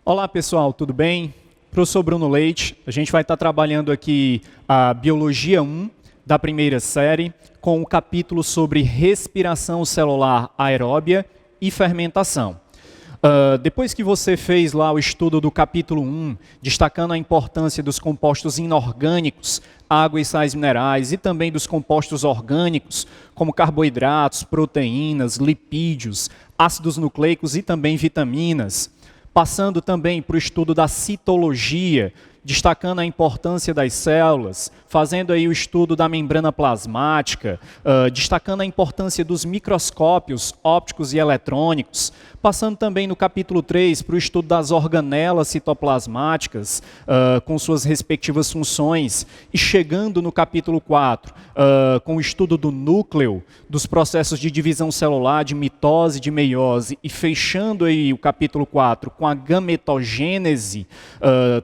Olá pessoal, tudo bem? Professor Bruno Leite, a gente vai estar trabalhando aqui a Biologia 1 da primeira série com o capítulo sobre respiração celular aeróbia e fermentação. Depois que você fez lá o estudo do capítulo 1, destacando a importância dos compostos inorgânicos, água e sais minerais, e também dos compostos orgânicos, como carboidratos, proteínas, lipídios, ácidos nucleicos e também vitaminas, passando também para o estudo da citologia, destacando a importância das células, fazendo aí o estudo da membrana plasmática, destacando a importância dos microscópios ópticos e eletrônicos, passando também no capítulo 3 para o estudo das organelas citoplasmáticas, com suas respectivas funções, e chegando no capítulo 4, com o estudo do núcleo, dos processos de divisão celular, de mitose, de meiose, e fechando aí o capítulo 4 com a gametogênese,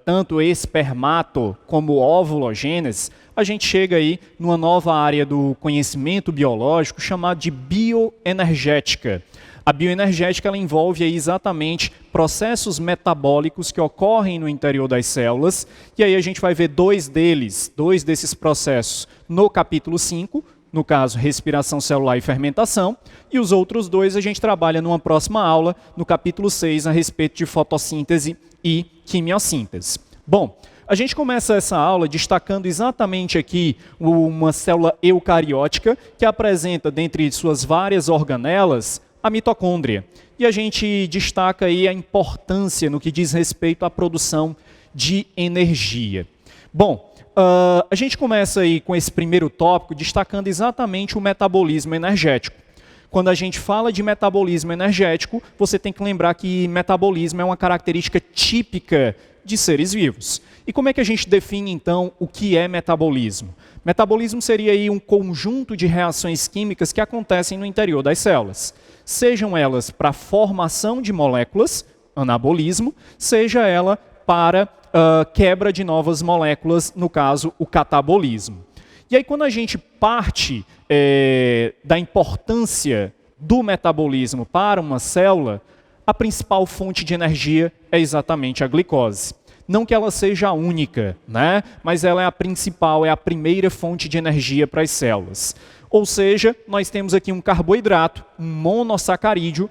tanto espermato como ovulogênese, a gente chega aí numa nova área do conhecimento biológico chamada de bioenergética. A bioenergética ela envolve aí exatamente processos metabólicos que ocorrem no interior das células, e aí a gente vai ver dois desses processos no capítulo 5, no caso respiração celular e fermentação, e os outros dois a gente trabalha numa próxima aula, no capítulo 6, a respeito de fotossíntese e quimiossíntese. Bom, a gente começa essa aula destacando exatamente aqui uma célula eucariótica que apresenta, dentre suas várias organelas, a mitocôndria. E a gente destaca aí a importância no que diz respeito à produção de energia. Bom, a gente começa aí com esse primeiro tópico destacando exatamente o metabolismo energético. Quando a gente fala de metabolismo energético, você tem que lembrar que metabolismo é uma característica típica de seres vivos. E como é que a gente define, então, o que é metabolismo? Metabolismo seria aí um conjunto de reações químicas que acontecem no interior das células. Sejam elas para a formação de moléculas, anabolismo, seja ela para quebra de novas moléculas, no caso, o catabolismo. E aí, quando a gente parte da importância do metabolismo para uma célula, a principal fonte de energia é exatamente a glicose. Não que ela seja a única, né? Mas ela é a principal, é a primeira fonte de energia para as células. Ou seja, nós temos aqui um carboidrato, um monossacarídeo,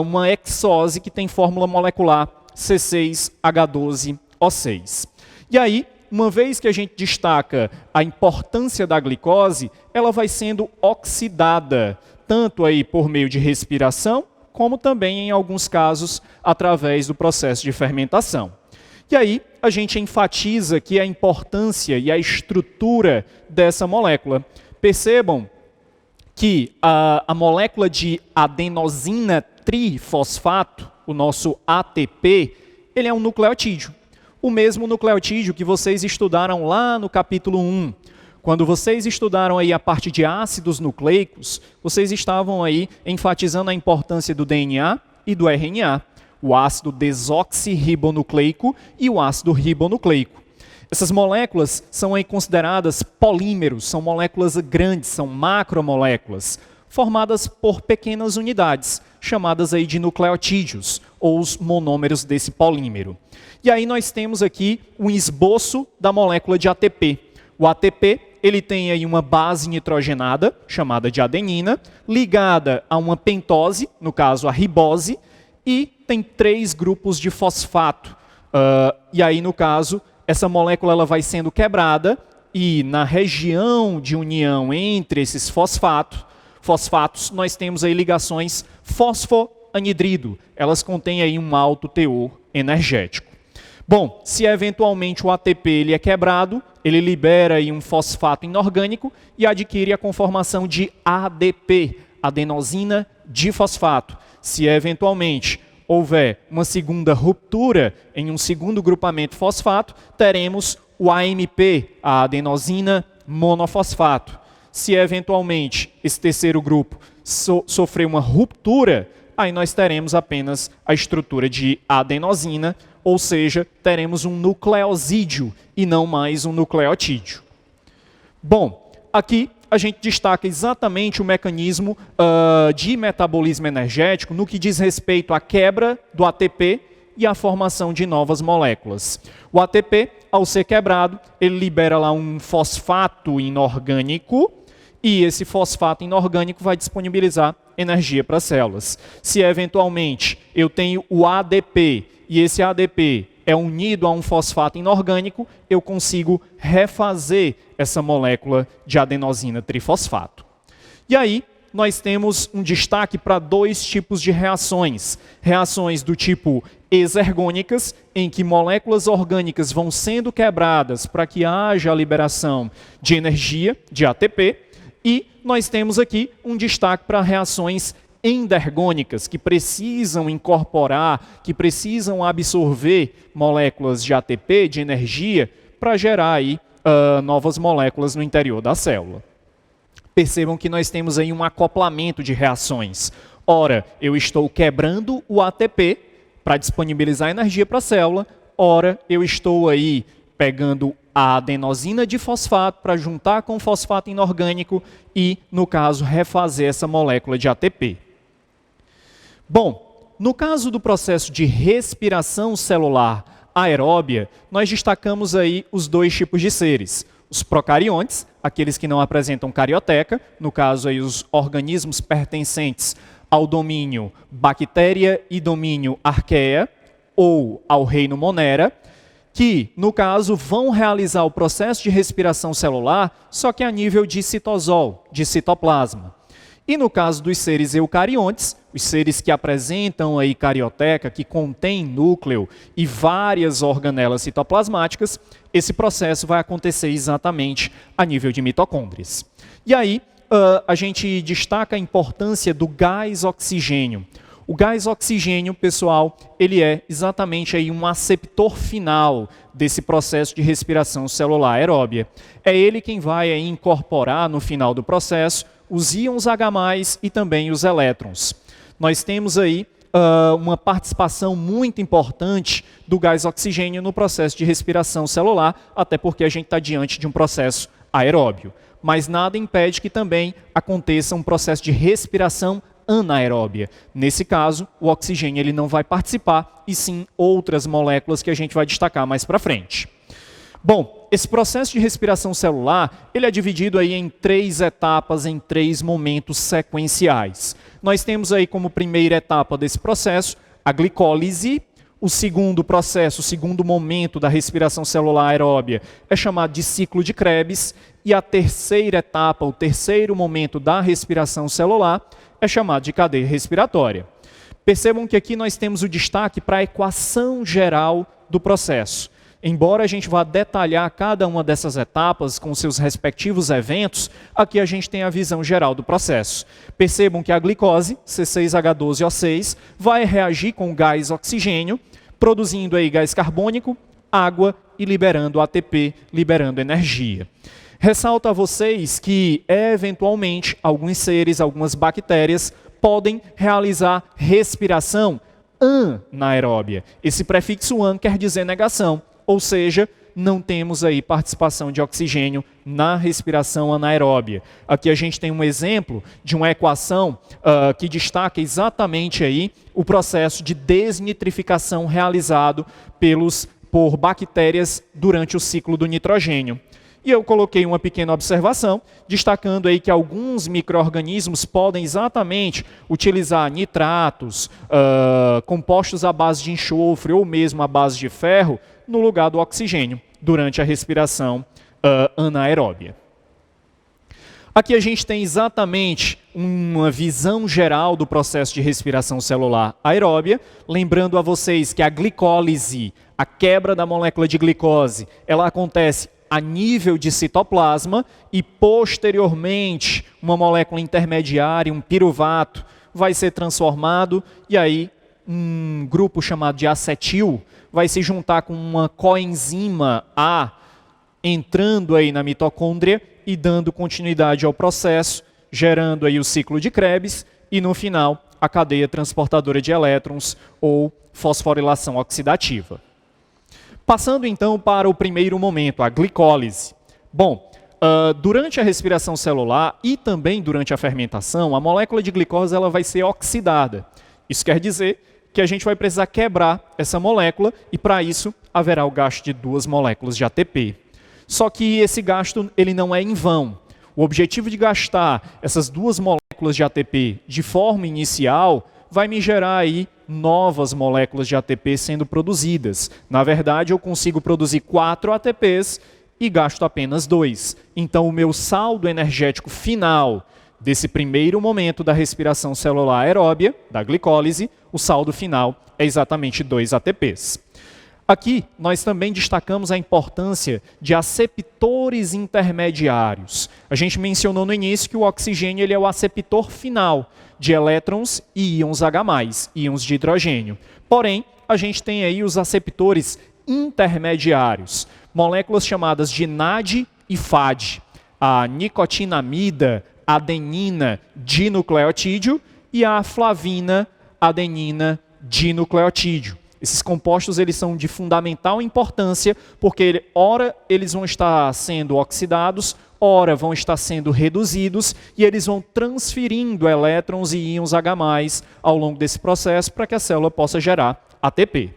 uma hexose que tem fórmula molecular C6H12O6. E aí, uma vez que a gente destaca a importância da glicose, ela vai sendo oxidada, tanto aí por meio de respiração, como também, em alguns casos, através do processo de fermentação. E aí, a gente enfatiza aqui a importância e a estrutura dessa molécula. Percebam que a molécula de adenosina trifosfato, o nosso ATP, ele é um nucleotídeo. O mesmo nucleotídeo que vocês estudaram lá no capítulo 1. Quando vocês estudaram aí a parte de ácidos nucleicos, vocês estavam aí enfatizando a importância do DNA e do RNA, o ácido desoxirribonucleico e o ácido ribonucleico. Essas moléculas são aí consideradas polímeros, são moléculas grandes, são macromoléculas, formadas por pequenas unidades, chamadas aí de nucleotídeos, ou os monômeros desse polímero. E aí nós temos aqui um esboço da molécula de ATP. O ATP, ele tem aí uma base nitrogenada, chamada de adenina, ligada a uma pentose, no caso a ribose, e tem 3 grupos de fosfato. E aí, no caso, essa molécula ela vai sendo quebrada e na região de união entre esses fosfatos, nós temos aí ligações fosfoanidrido. Elas contêm aí um alto teor energético. Bom, se eventualmente o ATP ele é quebrado, ele libera aí um fosfato inorgânico e adquire a conformação de ADP, adenosina difosfato. Se eventualmente houver uma segunda ruptura em um segundo grupamento fosfato, teremos o AMP, a adenosina monofosfato. Se eventualmente esse terceiro grupo sofrer uma ruptura, aí nós teremos apenas a estrutura de adenosina, ou seja, teremos um nucleosídeo e não mais um nucleotídeo. Bom, aqui a gente destaca exatamente o mecanismo de metabolismo energético no que diz respeito à quebra do ATP e a formação de novas moléculas. O ATP, ao ser quebrado, ele libera lá um fosfato inorgânico, e esse fosfato inorgânico vai disponibilizar energia para as células. Se eventualmente eu tenho o ADP e esse ADP é unido a um fosfato inorgânico, eu consigo refazer essa molécula de adenosina trifosfato. E aí, nós temos um destaque para dois tipos de reações. Reações do tipo exergônicas, em que moléculas orgânicas vão sendo quebradas para que haja a liberação de energia, de ATP, e nós temos aqui um destaque para reações endergônicas, que precisam incorporar, que precisam absorver moléculas de ATP, de energia, para gerar aí, novas moléculas no interior da célula. Percebam que nós temos aí um acoplamento de reações. Ora, eu estou quebrando o ATP para disponibilizar energia para a célula, ora, eu estou aí pegando a adenosina de fosfato para juntar com o fosfato inorgânico e, no caso, refazer essa molécula de ATP. Bom, no caso do processo de respiração celular aeróbia, nós destacamos aí os dois tipos de seres. Os procariontes, aqueles que não apresentam carioteca, no caso aí os organismos pertencentes ao domínio bactéria e domínio arqueia, ou ao reino Monera, que, no caso, vão realizar o processo de respiração celular, só que a nível de citosol, de citoplasma. E no caso dos seres eucariontes, os seres que apresentam aí carioteca, que contém núcleo e várias organelas citoplasmáticas, esse processo vai acontecer exatamente a nível de mitocôndrias. E aí, a gente destaca a importância do gás oxigênio. O gás oxigênio, pessoal, ele é exatamente aí um aceptor final desse processo de respiração celular aeróbia. É ele quem vai aí incorporar no final do processo os íons H+, e também os elétrons. Nós temos aí uma participação muito importante do gás oxigênio no processo de respiração celular, até porque a gente está diante de um processo aeróbio. Mas nada impede que também aconteça um processo de respiração anaeróbia. Nesse caso, o oxigênio ele não vai participar, e sim outras moléculas que a gente vai destacar mais para frente. Bom, esse processo de respiração celular, ele é dividido aí em 3 etapas, em 3 momentos sequenciais. Nós temos aí como primeira etapa desse processo a glicólise. O segundo processo, o segundo momento da respiração celular aeróbia é chamado de ciclo de Krebs. E a terceira etapa, o terceiro momento da respiração celular é chamado de cadeia respiratória. Percebam que aqui nós temos o destaque para a equação geral do processo. Embora a gente vá detalhar cada uma dessas etapas com seus respectivos eventos, aqui a gente tem a visão geral do processo. Percebam que a glicose, C6H12O6, vai reagir com o gás oxigênio, produzindo aí gás carbônico, água e liberando ATP, liberando energia. Ressalto a vocês que, eventualmente, alguns seres, algumas bactérias, podem realizar respiração anaeróbia. Esse prefixo an quer dizer negação. Ou seja, não temos aí participação de oxigênio na respiração anaeróbia. Aqui a gente tem um exemplo de uma equação que destaca exatamente aí o processo de desnitrificação realizado por bactérias durante o ciclo do nitrogênio. E eu coloquei uma pequena observação, destacando aí que alguns micro-organismos podem exatamente utilizar nitratos, compostos à base de enxofre ou mesmo à base de ferro, no lugar do oxigênio, durante a respiração anaeróbia. Aqui a gente tem exatamente uma visão geral do processo de respiração celular aeróbia, lembrando a vocês que a glicólise, a quebra da molécula de glicose, ela acontece a nível de citoplasma e, posteriormente, uma molécula intermediária, um piruvato, vai ser transformado e aí um grupo chamado de acetil vai se juntar com uma coenzima A, entrando aí na mitocôndria e dando continuidade ao processo, gerando aí o ciclo de Krebs e, no final, a cadeia transportadora de elétrons ou fosforilação oxidativa. Passando então para o primeiro momento, a glicólise. Bom, durante a respiração celular e também durante a fermentação, a molécula de glicose ela vai ser oxidada. Isso quer dizer que a gente vai precisar quebrar essa molécula e para isso haverá o gasto de 2 moléculas de ATP. Só que esse gasto ele não é em vão. O objetivo de gastar essas 2 moléculas de ATP de forma inicial vai me gerar aí novas moléculas de ATP sendo produzidas. Na verdade, eu consigo produzir 4 ATPs e gasto apenas 2. Então, o meu saldo energético final desse primeiro momento da respiração celular aeróbia, da glicólise, o saldo final é exatamente 2 ATPs. Aqui, nós também destacamos a importância de aceptores intermediários. A gente mencionou no início que o oxigênio ele é o aceptor final de elétrons e íons H+, íons de hidrogênio. Porém, a gente tem aí os aceptores intermediários, moléculas chamadas de NAD e FAD, a nicotinamida, adenina, dinucleotídeo e a flavina, adenina, dinucleotídeo. Esses compostos eles são de fundamental importância porque ora eles vão estar sendo oxidados, ora vão estar sendo reduzidos e eles vão transferindo elétrons e íons H+ ao longo desse processo para que a célula possa gerar ATP.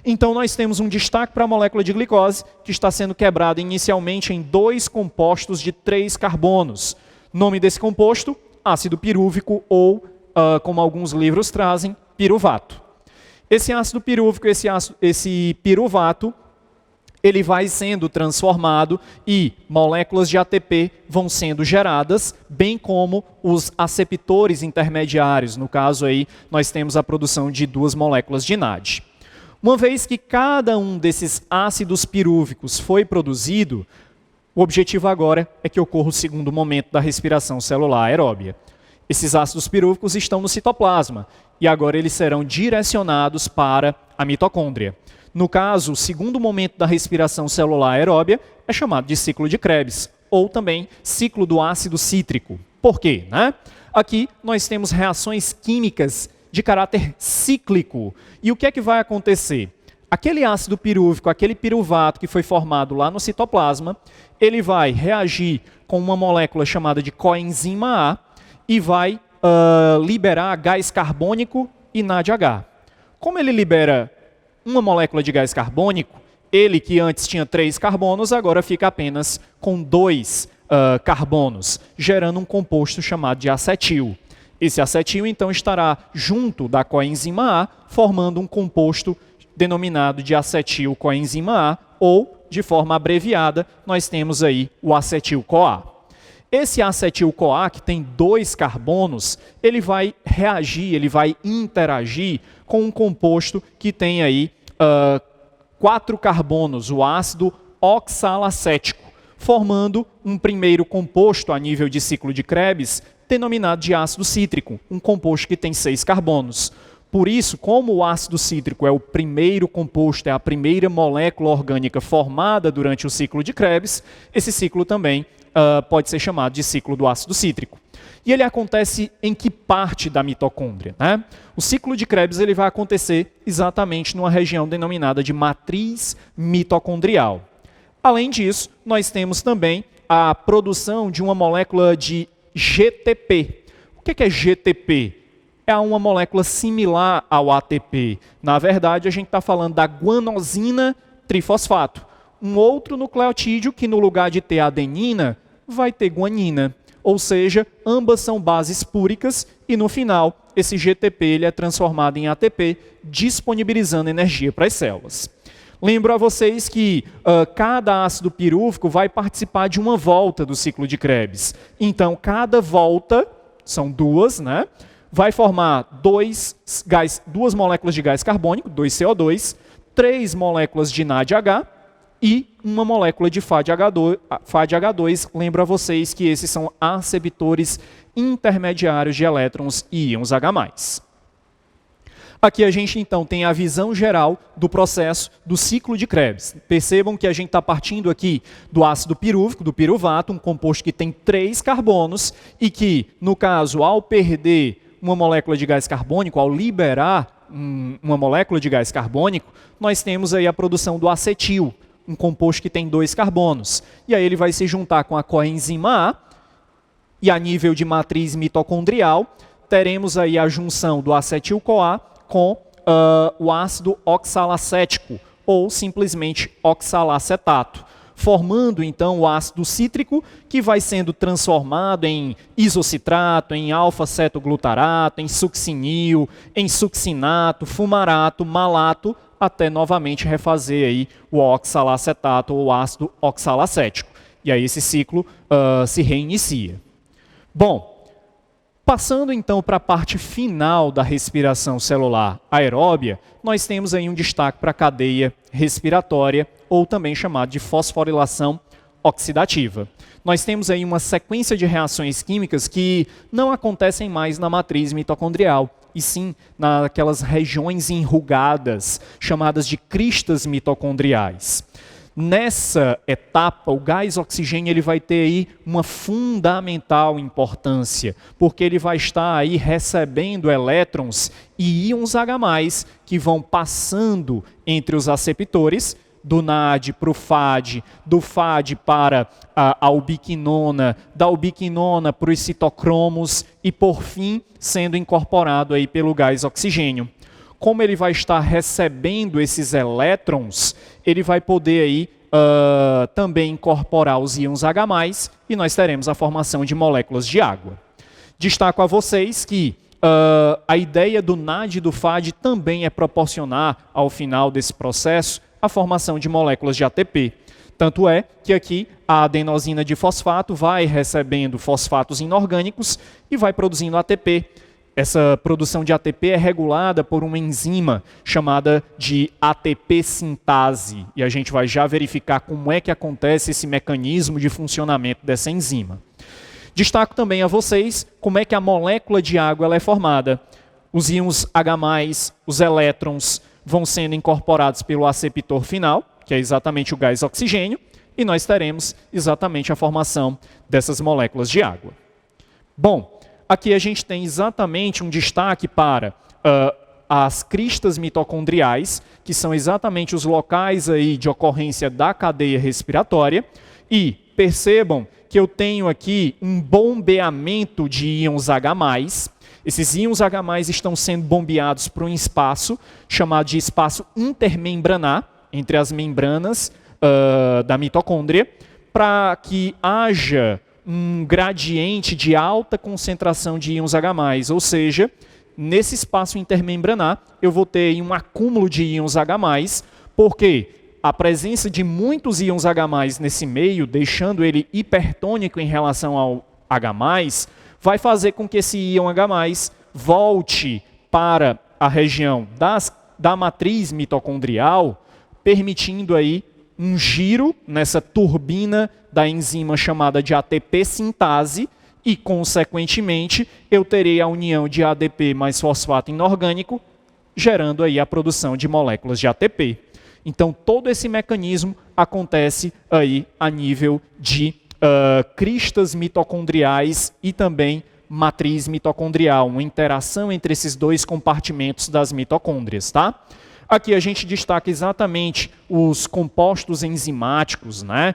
Então nós temos um destaque para a molécula de glicose que está sendo quebrada inicialmente em 2 compostos de 3 carbonos. Nome desse composto, ácido pirúvico ou, como alguns livros trazem, piruvato. Esse ácido pirúvico, esse piruvato, ele vai sendo transformado e moléculas de ATP vão sendo geradas, bem como os aceptores intermediários. No caso aí, nós temos a produção de 2 moléculas de NAD. Uma vez que cada um desses ácidos pirúvicos foi produzido, o objetivo agora é que ocorra o segundo momento da respiração celular aeróbia. Esses ácidos pirúvicos estão no citoplasma e agora eles serão direcionados para a mitocôndria. No caso, o segundo momento da respiração celular aeróbia é chamado de ciclo de Krebs, ou também ciclo do ácido cítrico. Por quê? Aqui nós temos reações químicas de caráter cíclico. E o que é que vai acontecer? Aquele ácido pirúvico, aquele piruvato que foi formado lá no citoplasma, ele vai reagir com uma molécula chamada de coenzima A, e vai liberar gás carbônico e NADH. Como ele libera uma molécula de gás carbônico, ele que antes tinha 3 carbonos, agora fica apenas com 2 carbonos, gerando um composto chamado de acetil. Esse acetil, então, estará junto da coenzima A, formando um composto denominado de acetil-coenzima A, ou, de forma abreviada, nós temos aí o acetil-CoA. Esse acetil-CoA, que tem 2 carbonos, ele vai reagir, ele vai interagir com um composto que tem aí 4 carbonos, o ácido oxalacético, formando um primeiro composto a nível de ciclo de Krebs, denominado de ácido cítrico, um composto que tem 6 carbonos. Por isso, como o ácido cítrico é o primeiro composto, é a primeira molécula orgânica formada durante o ciclo de Krebs, esse ciclo também pode ser chamado de ciclo do ácido cítrico. E ele acontece em que parte da mitocôndria? O ciclo de Krebs ele vai acontecer exatamente numa região denominada de matriz mitocondrial. Além disso, nós temos também a produção de uma molécula de GTP. O que é GTP? É uma molécula similar ao ATP. Na verdade, a gente está falando da guanosina trifosfato. Um outro nucleotídeo que no lugar de ter adenina, vai ter guanina. Ou seja, ambas são bases púricas e no final, esse GTP ele é transformado em ATP, disponibilizando energia para as células. Lembro a vocês que cada ácido pirúvico vai participar de uma volta do ciclo de Krebs. Então, cada volta, são 2, vai formar 2 moléculas de gás carbônico, 2CO2, 3 moléculas de NADH e uma molécula de FADH2. Lembro a vocês que esses são aceptores intermediários de elétrons e íons H+. Aqui a gente, então, tem a visão geral do processo do ciclo de Krebs. Percebam que a gente está partindo aqui do ácido pirúvico, do piruvato, um composto que tem 3 carbonos e que, no caso, ao perder uma molécula de gás carbônico, ao liberar uma molécula de gás carbônico, nós temos aí a produção do acetil, um composto que tem 2 carbonos. E aí ele vai se juntar com a coenzima A, e a nível de matriz mitocondrial, teremos aí a junção do acetil-CoA com o ácido oxalacético, ou simplesmente oxalacetato, formando então o ácido cítrico, que vai sendo transformado em isocitrato, em alfa-cetoglutarato, em succinil, em succinato, fumarato, malato, até novamente refazer aí o oxalacetato ou ácido oxalacético. E aí esse ciclo se reinicia. Bom, passando então para a parte final da respiração celular aeróbia, nós temos aí um destaque para a cadeia respiratória, ou também chamado de fosforilação oxidativa. Nós temos aí uma sequência de reações químicas que não acontecem mais na matriz mitocondrial, e sim naquelas regiões enrugadas, chamadas de cristas mitocondriais. Nessa etapa, o gás oxigênio ele vai ter aí uma fundamental importância, porque ele vai estar aí recebendo elétrons e íons H+, que vão passando entre os aceptores, do NAD para o FAD, do FAD para a albiquinona, da albiquinona para os citocromos e, por fim, sendo incorporado aí pelo gás oxigênio. Como ele vai estar recebendo esses elétrons, ele vai poder aí, também incorporar os íons H+, e nós teremos a formação de moléculas de água. Destaco a vocês que a ideia do NAD e do FAD também é proporcionar, ao final desse processo, a formação de moléculas de ATP. Tanto é que aqui a adenosina de fosfato vai recebendo fosfatos inorgânicos e vai produzindo ATP. Essa produção de ATP é regulada por uma enzima chamada de ATP sintase. E a gente vai já verificar como é que acontece esse mecanismo de funcionamento dessa enzima. Destaco também a vocês como é que a molécula de água ela é formada. Os íons H+, os elétrons, vão sendo incorporados pelo aceptor final, que é exatamente o gás oxigênio, e nós teremos exatamente a formação dessas moléculas de água. Bom, aqui a gente tem exatamente um destaque para as cristas mitocondriais, que são exatamente os locais aí de ocorrência da cadeia respiratória, e percebam que eu tenho aqui um bombeamento de íons H+. Esses íons H+ estão sendo bombeados para um espaço chamado de espaço intermembranar, entre as membranas da mitocôndria, para que haja um gradiente de alta concentração de íons H+, ou seja, nesse espaço intermembranar eu vou ter um acúmulo de íons H+, porque a presença de muitos íons H+ nesse meio, deixando ele hipertônico em relação ao H+, vai fazer com que esse íon H+ volte para a região da matriz mitocondrial, permitindo aí um giro nessa turbina da enzima chamada de ATP sintase e, consequentemente, eu terei a união de ADP mais fosfato inorgânico, gerando aí a produção de moléculas de ATP. Então, todo esse mecanismo acontece aí a nível de cristas mitocondriais e também matriz mitocondrial, uma interação entre esses dois compartimentos das mitocôndrias, tá? Aqui a gente destaca exatamente os compostos enzimáticos, né?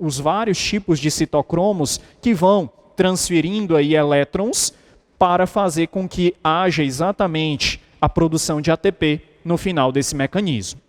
Os vários tipos de citocromos que vão transferindo aí elétrons para fazer com que haja exatamente a produção de ATP no final desse mecanismo.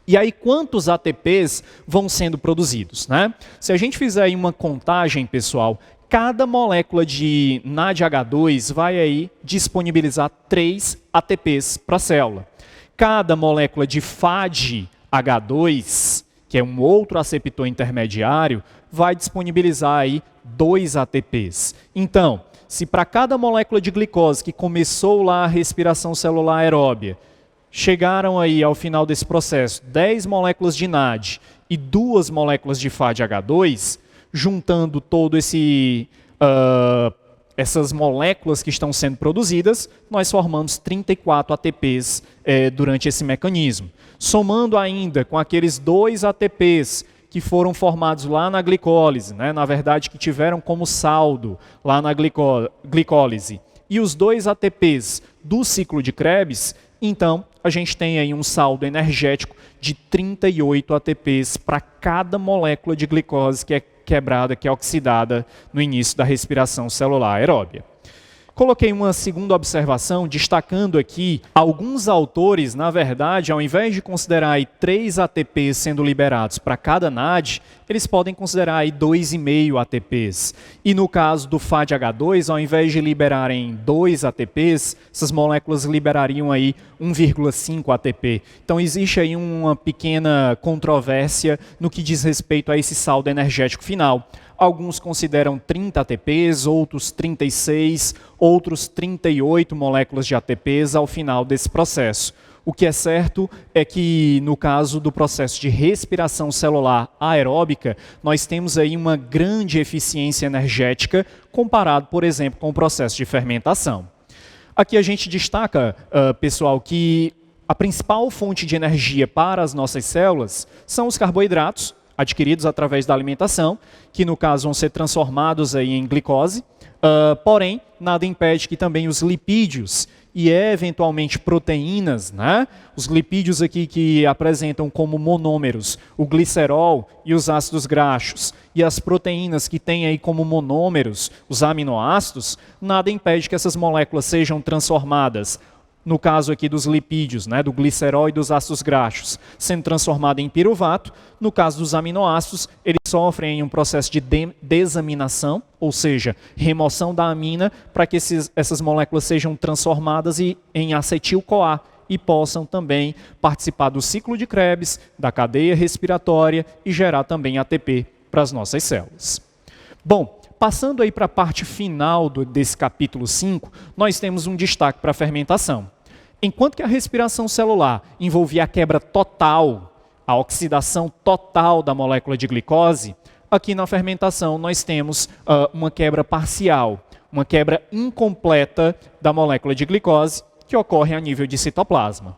E aí, quantos ATPs vão sendo produzidos, né? Se a gente fizer aí uma contagem, pessoal, cada molécula de NADH2 vai aí disponibilizar 3 ATPs para a célula. Cada molécula de FADH2, que é um outro aceptor intermediário, vai disponibilizar aí 2 ATPs. Então, se para cada molécula de glicose que começou lá a respiração celular aeróbia, chegaram aí ao final desse processo 10 moléculas de NAD e 2 moléculas de FADH2, juntando todo essas moléculas que estão sendo produzidas, nós formamos 34 ATPs durante esse mecanismo. Somando ainda com aqueles 2 ATPs que foram formados lá na glicólise, né? Na verdade que tiveram como saldo lá na glicólise, e os 2 ATPs do ciclo de Krebs, então a gente tem aí um saldo energético de 38 ATPs para cada molécula de glicose que é quebrada, que é oxidada no início da respiração celular aeróbia. Coloquei uma segunda observação, destacando aqui alguns autores, na verdade, ao invés de considerar aí 3 ATPs sendo liberados para cada NAD, eles podem considerar aí 2,5 ATPs. E no caso do FADH2, ao invés de liberarem 2 ATPs, essas moléculas liberariam aí 1,5 ATP. Então existe aí uma pequena controvérsia no que diz respeito a esse saldo energético final. Alguns consideram 30 ATPs, outros 36, outros 38 moléculas de ATPs ao final desse processo. O que é certo é que, no caso do processo de respiração celular aeróbica, nós temos aí uma grande eficiência energética comparado, por exemplo, com o processo de fermentação. Aqui a gente destaca, pessoal, que a principal fonte de energia para as nossas células são os carboidratos, adquiridos através da alimentação, que no caso vão ser transformados aí em glicose, porém, nada impede que também os lipídios e eventualmente proteínas, né? Os lipídios aqui que apresentam como monômeros o glicerol e os ácidos graxos, e as proteínas que têm aí como monômeros os aminoácidos, nada impede que essas moléculas sejam transformadas. No caso aqui dos lipídios, né, do glicerol e dos ácidos graxos, sendo transformado em piruvato. No caso dos aminoácidos, eles sofrem um processo de desaminação, ou seja, remoção da amina, para que essas moléculas sejam transformadas em acetil-CoA e possam também participar do ciclo de Krebs, da cadeia respiratória e gerar também ATP para as nossas células. Bom, passando aí para a parte final desse capítulo 5, nós temos um destaque para a fermentação. Enquanto que a respiração celular envolvia a quebra total, a oxidação total da molécula de glicose, aqui na fermentação nós temos uma quebra parcial, uma quebra incompleta da molécula de glicose que ocorre a nível de citoplasma.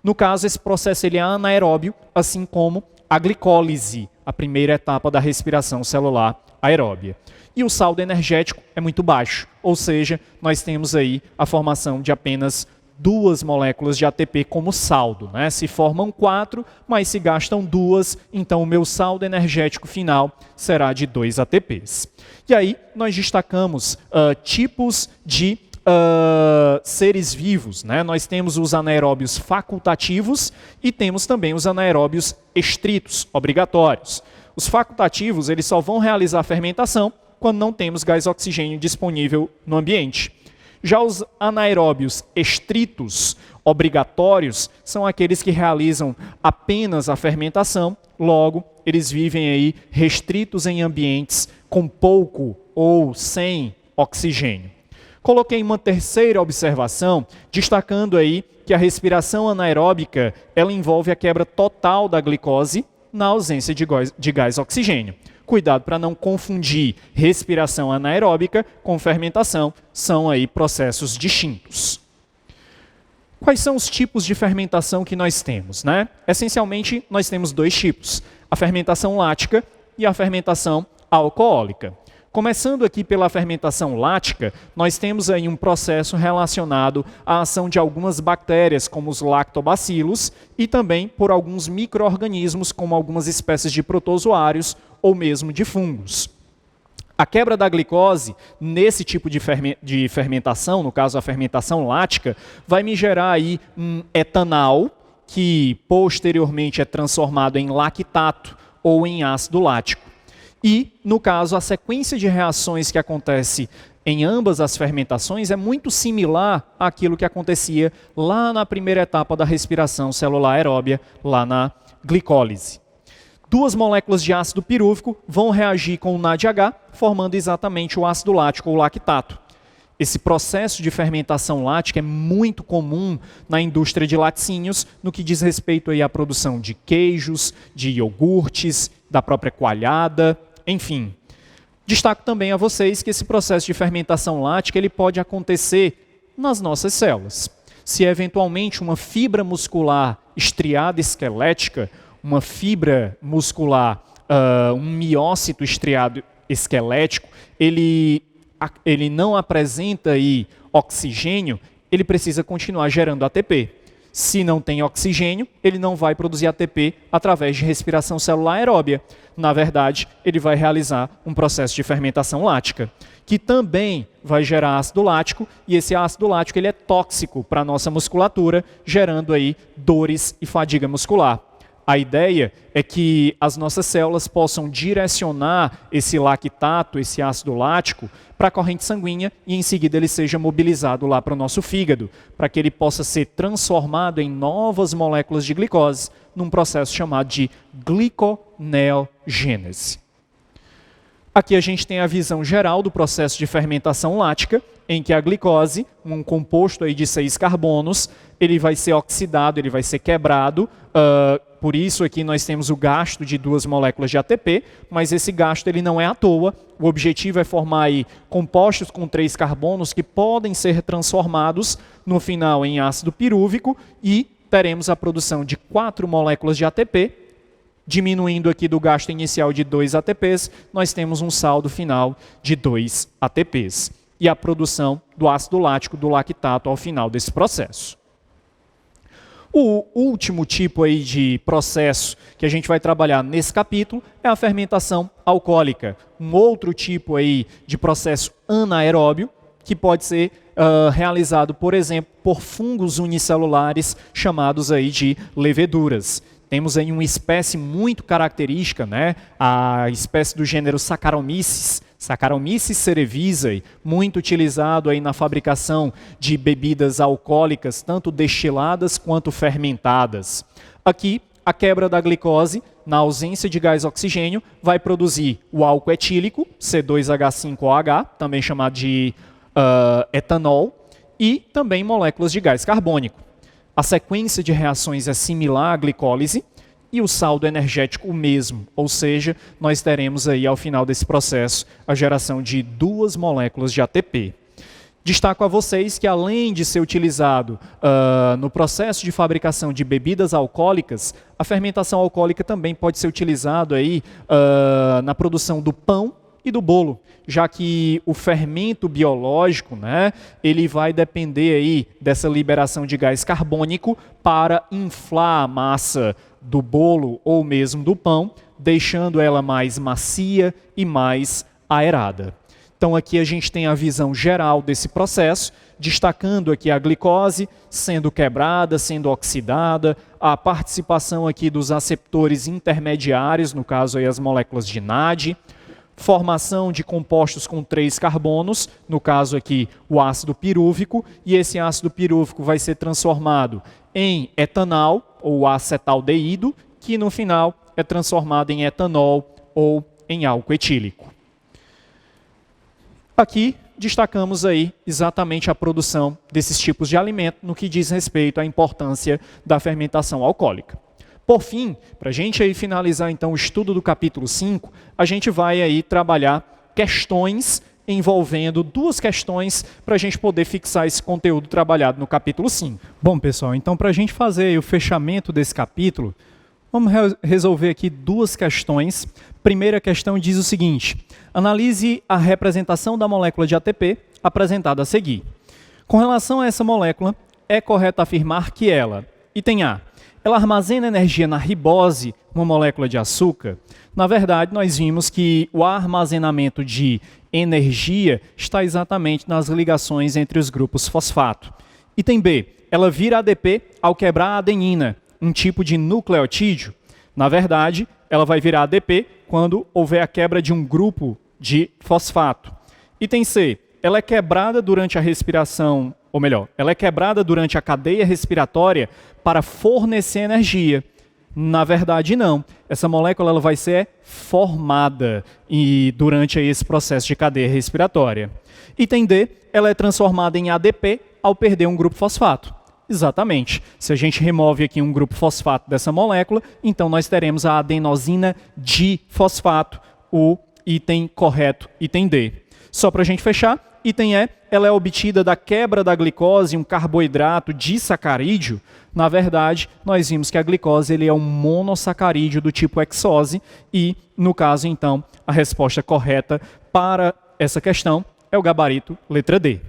No caso, esse processo ele é anaeróbio, assim como a glicólise, a primeira etapa da respiração celular aeróbia. E o saldo energético é muito baixo, ou seja, nós temos aí a formação de apenas 2 moléculas de ATP como saldo, né? Se formam 4, mas se gastam 2, então o meu saldo energético final será de 2 ATPs. E aí nós destacamos tipos de seres vivos, né? Nós temos os anaeróbios facultativos e temos também os anaeróbios estritos, obrigatórios. Os facultativos eles só vão realizar a fermentação quando não temos gás oxigênio disponível no ambiente. Já os anaeróbios estritos, obrigatórios, são aqueles que realizam apenas a fermentação, logo, eles vivem aí restritos em ambientes com pouco ou sem oxigênio. Coloquei uma terceira observação, destacando aí que a respiração anaeróbica ela envolve a quebra total da glicose na ausência de gás oxigênio. Cuidado para não confundir respiração anaeróbica com fermentação, são aí processos distintos. Quais são os tipos de fermentação que nós temos, né? Essencialmente, nós temos 2 tipos, a fermentação lática e a fermentação alcoólica. Começando aqui pela fermentação lática, nós temos aí um processo relacionado à ação de algumas bactérias, como os lactobacilos, e também por alguns micro-organismos, como algumas espécies de protozoários ou mesmo de fungos. A quebra da glicose, nesse tipo de fermentação, no caso a fermentação lática, vai me gerar aí um etanal, que posteriormente é transformado em lactato ou em ácido lático. E, no caso, a sequência de reações que acontece em ambas as fermentações é muito similar àquilo que acontecia lá na primeira etapa da respiração celular aeróbia, lá na glicólise. 2 moléculas de ácido pirúvico vão reagir com o NADH, formando exatamente o ácido lático ou lactato. Esse processo de fermentação lática é muito comum na indústria de laticínios, no que diz respeito aí à produção de queijos, de iogurtes, da própria coalhada, enfim. Destaco também a vocês que esse processo de fermentação lática ele pode acontecer nas nossas células. Se eventualmente uma fibra muscular estriada esquelética, uma fibra muscular, um miócito estriado esquelético, ele não apresenta aí oxigênio, ele precisa continuar gerando ATP. Se não tem oxigênio, ele não vai produzir ATP através de respiração celular aeróbia. Na verdade, ele vai realizar um processo de fermentação lática, que também vai gerar ácido lático, e esse ácido lático ele é tóxico para a nossa musculatura, gerando aí dores e fadiga muscular. A ideia é que as nossas células possam direcionar esse lactato, esse ácido lático, para a corrente sanguínea e em seguida ele seja mobilizado lá para o nosso fígado, para que ele possa ser transformado em novas moléculas de glicose, num processo chamado de gliconeogênese. Aqui a gente tem a visão geral do processo de fermentação lática, em que a glicose, um composto aí de 6 carbonos, ele vai ser oxidado, ele vai ser quebrado. Por isso aqui nós temos o gasto de 2 moléculas de ATP, mas esse gasto ele não é à toa. O objetivo é formar aí compostos com 3 carbonos que podem ser transformados no final em ácido pirúvico e teremos a produção de 4 moléculas de ATP. Diminuindo aqui do gasto inicial de 2 ATPs, nós temos um saldo final de 2 ATPs. E a produção do ácido lático, do lactato, ao final desse processo. O último tipo aí de processo que a gente vai trabalhar nesse capítulo é a fermentação alcoólica. Um outro tipo aí de processo anaeróbio, que pode ser realizado, por exemplo, por fungos unicelulares chamados aí de leveduras. Temos aí uma espécie muito característica, né? A espécie do gênero Saccharomyces cerevisiae, muito utilizado aí na fabricação de bebidas alcoólicas, tanto destiladas quanto fermentadas. Aqui, a quebra da glicose, na ausência de gás oxigênio, vai produzir o álcool etílico, C2H5OH, também chamado de etanol, e também moléculas de gás carbônico. A sequência de reações é similar à glicólise e o saldo energético o mesmo, ou seja, nós teremos aí ao final desse processo a geração de 2 moléculas de ATP. Destaco a vocês que além de ser utilizado no processo de fabricação de bebidas alcoólicas, a fermentação alcoólica também pode ser utilizado aí na produção do pão e do bolo, já que o fermento biológico, né, ele vai depender aí dessa liberação de gás carbônico para inflar a massa do bolo ou mesmo do pão, deixando ela mais macia e mais aerada. Então aqui a gente tem a visão geral desse processo, destacando aqui a glicose sendo quebrada, sendo oxidada, a participação aqui dos aceptores intermediários, no caso aí as moléculas de NAD, formação de compostos com 3 carbonos, no caso aqui o ácido pirúvico, e esse ácido pirúvico vai ser transformado em etanol ou acetaldeído, que no final é transformado em etanol ou em álcool etílico. Aqui destacamos aí exatamente a produção desses tipos de alimento no que diz respeito à importância da fermentação alcoólica. Por fim, para a gente aí finalizar então o estudo do capítulo 5, a gente vai aí trabalhar questões envolvendo 2 questões para a gente poder fixar esse conteúdo trabalhado no capítulo 5. Bom, pessoal, então para a gente fazer aí o fechamento desse capítulo, vamos resolver aqui 2 questões. Primeira questão diz o seguinte: analise a representação da molécula de ATP apresentada a seguir. Com relação a essa molécula, é correto afirmar que ela, item A, ela armazena energia na ribose, uma molécula de açúcar. Na verdade, nós vimos que o armazenamento de energia está exatamente nas ligações entre os grupos fosfato. Item B, ela vira ADP ao quebrar a adenina, um tipo de nucleotídeo. Na verdade, ela vai virar ADP quando houver a quebra de um grupo de fosfato. Item C, ela é quebrada durante a respiração, ou melhor, ela é quebrada durante a cadeia respiratória para fornecer energia. Na verdade, não. Essa molécula ela vai ser formada durante aí esse processo de cadeia respiratória. Item D, ela é transformada em ADP ao perder um grupo fosfato. Exatamente. Se a gente remove aqui um grupo fosfato dessa molécula, então nós teremos a adenosina difosfato, o item correto, item D. Só para a gente fechar, item E, ela é obtida da quebra da glicose, um carboidrato disacarídeo. Na verdade, nós vimos que a glicose ele é um monossacarídeo do tipo hexose e, no caso, então, a resposta correta para essa questão é o gabarito letra D.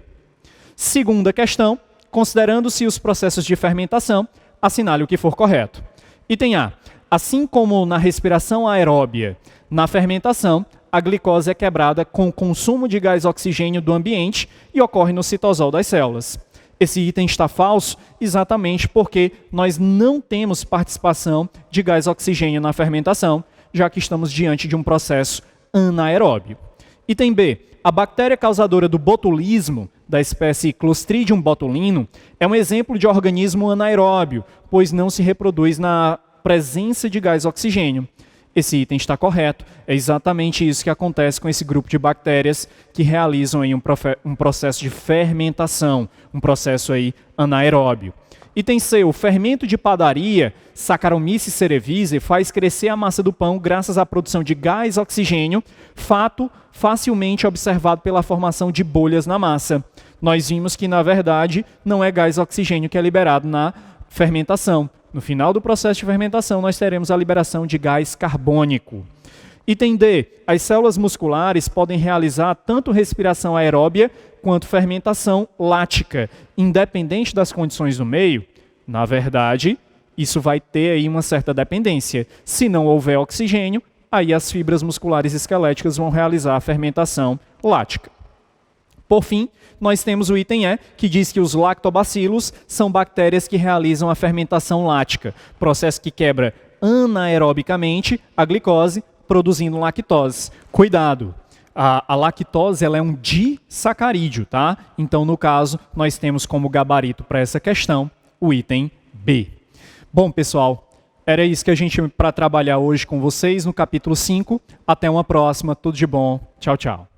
Segunda questão, considerando-se os processos de fermentação, assinale o que for correto. Item A. Assim como na respiração aeróbia, na fermentação, a glicose é quebrada com o consumo de gás oxigênio do ambiente e ocorre no citosol das células. Esse item está falso exatamente porque nós não temos participação de gás oxigênio na fermentação, já que estamos diante de um processo anaeróbio. Item B. A bactéria causadora do botulismo, da espécie Clostridium botulinum, é um exemplo de organismo anaeróbio, pois não se reproduz na presença de gás oxigênio. Esse item está correto. É exatamente isso que acontece com esse grupo de bactérias que realizam aí um processo de fermentação, um processo aí anaeróbio. Item C. O fermento de padaria, Saccharomyces cerevisiae, faz crescer a massa do pão graças à produção de gás oxigênio, fato facilmente observado pela formação de bolhas na massa. Nós vimos que, na verdade, não é gás oxigênio que é liberado na fermentação. No final do processo de fermentação, nós teremos a liberação de gás carbônico. Item D. As células musculares podem realizar tanto respiração aeróbia quanto fermentação lática, independente das condições do meio. Na verdade, isso vai ter aí uma certa dependência. Se não houver oxigênio, aí as fibras musculares esqueléticas vão realizar a fermentação lática. Por fim, nós temos o item E, que diz que os lactobacilos são bactérias que realizam a fermentação lática, processo que quebra anaerobicamente a glicose, produzindo lactose. Cuidado! A lactose ela é um disacarídeo, tá? Então, no caso, nós temos como gabarito para essa questão o item B. Bom, pessoal, era isso que a gente tinha para trabalhar hoje com vocês no capítulo 5. Até uma próxima. Tudo de bom. Tchau, tchau.